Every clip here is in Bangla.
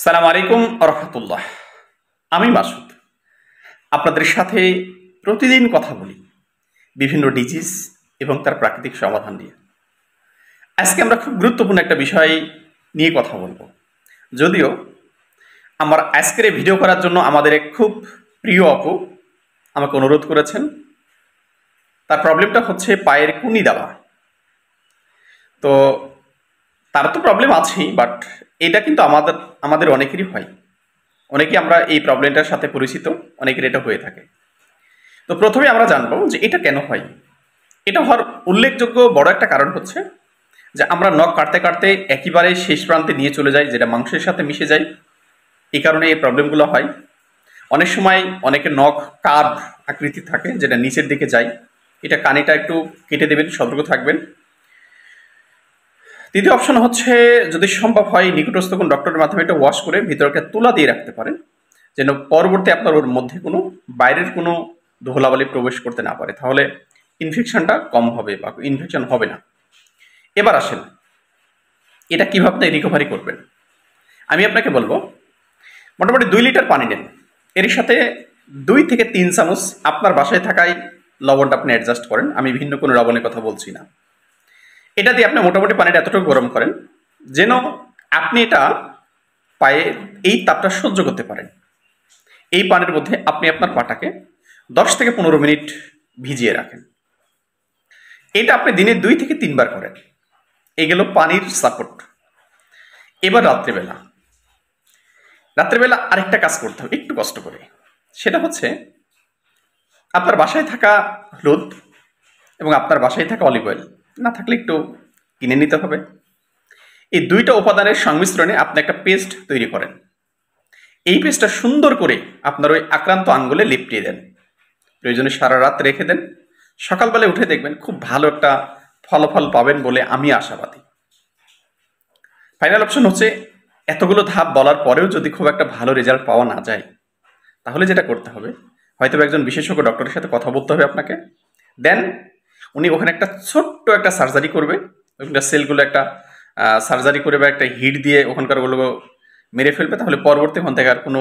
সালাম আলাইকুম রহমতুল্লাহ। আমি মাসুদ আপনাদের সাথে প্রতিদিন কথা বলি বিভিন্ন ডিজিজ এবং তার প্রাকৃতিক সমাধান নিয়ে। আজকে আমরা খুব গুরুত্বপূর্ণ একটা বিষয় নিয়ে কথা বলবো। যদিও আমার আজকের এই ভিডিও করার জন্য আমাদের এক খুব প্রিয় আপু আমাকে অনুরোধ করেছেন। তার প্রবলেমটা হচ্ছে পায়ের কুনি দেওয়া। তো তার তো প্রবলেম আছেই, বাট এটা কিন্তু আমাদের অনেকেরই হয়। অনেকেই আমরা এই প্রবলেমটার সাথে পরিচিত, অনেকের এটা হয়ে থাকে। তো প্রথমে আমরা জানবো যে এটা কেন হয়। এটা হওয়ার উল্লেখযোগ্য বড় একটা কারণ হচ্ছে যে আমরা নখ কাটতে কাটতে একেবারে শেষ প্রান্তে নিয়ে চলে যাই, যেটা মাংসের সাথে মিশে যায়। এই কারণে এই প্রবলেমগুলো হয়। অনেক সময় অনেকের নখ কার্ভ আকৃতি থাকে, যেটা নিচের দিকে যায়। এটা কানিটা একটু কেটে দেবেন, সতর্ক থাকবেন। তৃতীয় অপশন হচ্ছে, যদি সম্ভব হয় নিকটস্থ কোন ডক্টরের মাধ্যমে এটা ওয়াশ করে ভিতরকে তুলা দিয়ে রাখতে পারেন, যেন পরবর্তী আপনার ওর মধ্যে কোনো বাইরের কোনো ধুলাবালি প্রবেশ করতে না পারে। তাহলে ইনফেকশনটা কম হবে বা ইনফেকশন হবে না। এবার আসেন এটা কিভাবে আপনি রিকভারি করবেন। আমি আপনাকে বলবো, মোটামুটি 2 লিটার পানি নেন, এর সাথে 2 থেকে 3 চামচ আপনার বাসায় থাকাই লবণটা আপনি অ্যাডজাস্ট করেন। আমি ভিন্ন কোনো লবণের কথা বলছি না। এটা দিয়ে আপনি মোটামুটি পানিটা এতটুকু গরম করেন যেন আপনি এটা পায়ে এই তাপটা সহ্য করতে পারেন। এই পানির মধ্যে আপনি আপনার পাটাকে 10 থেকে 15 মিনিট ভিজিয়ে রাখেন। এটা আপনি দিনে 2 থেকে 3 বার করেন। এই গেল পানির সাপোর্ট। এবার রাত্রেবেলা আরেকটা কাজ করতে হবে, একটু কষ্ট করে। সেটা হচ্ছে আপনার বাসায় থাকা হলুদ এবং আপনার বাসায় থাকা অলিভ অয়েল, না থাকলে একটু কিনে নিতে হবে। এই দুইটা উপাদানের সংমিশ্রণে আপনি একটা পেস্ট তৈরি করেন। এই পেস্টটা সুন্দর করে আপনার ওই আক্রান্ত আঙ্গুলে লেপটিয়ে দেন। প্রয়োজনে সারা রাত রেখে দেন। সকালবেলায় উঠে দেখবেন খুব ভালো একটা ফলাফল পাবেন বলে আমি আশাবাদী। ফাইনাল অপশন হচ্ছে, এতগুলো ধাপ বলার পরেও যদি খুব একটা ভালো রেজাল্ট পাওয়া না যায়, তাহলে যেটা করতে হবে, হয়তো একজন বিশেষজ্ঞ ডক্টরের সাথে কথা বলতে হবে আপনাকে। দেন উনি ওখানে একটা ছোট্ট একটা সার্জারি করবে, ওখানকার সেলগুলো একটা সার্জারি করে বা একটা হিট দিয়ে ওখানকার ওগুলো মেরে ফেলবে। তাহলে পরবর্তী ওখান থেকে আর কোনো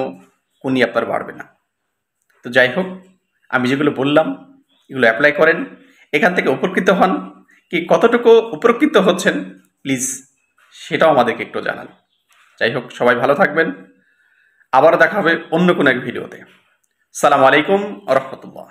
কুনি আপনার বাড়বে না। তো যাই হোক, আমি যেগুলো বললাম এগুলো অ্যাপ্লাই করেন, এখান থেকে উপকৃত হন। কি কতটুকু উপকৃত হচ্ছেন প্লিজ সেটাও আমাদেরকে একটু জানান। যাই হোক, সবাই ভালো থাকবেন। আবারও দেখা হবে অন্য কোনো এক ভিডিওতে। সালাম আলাইকুম রহমতুল্লাহ।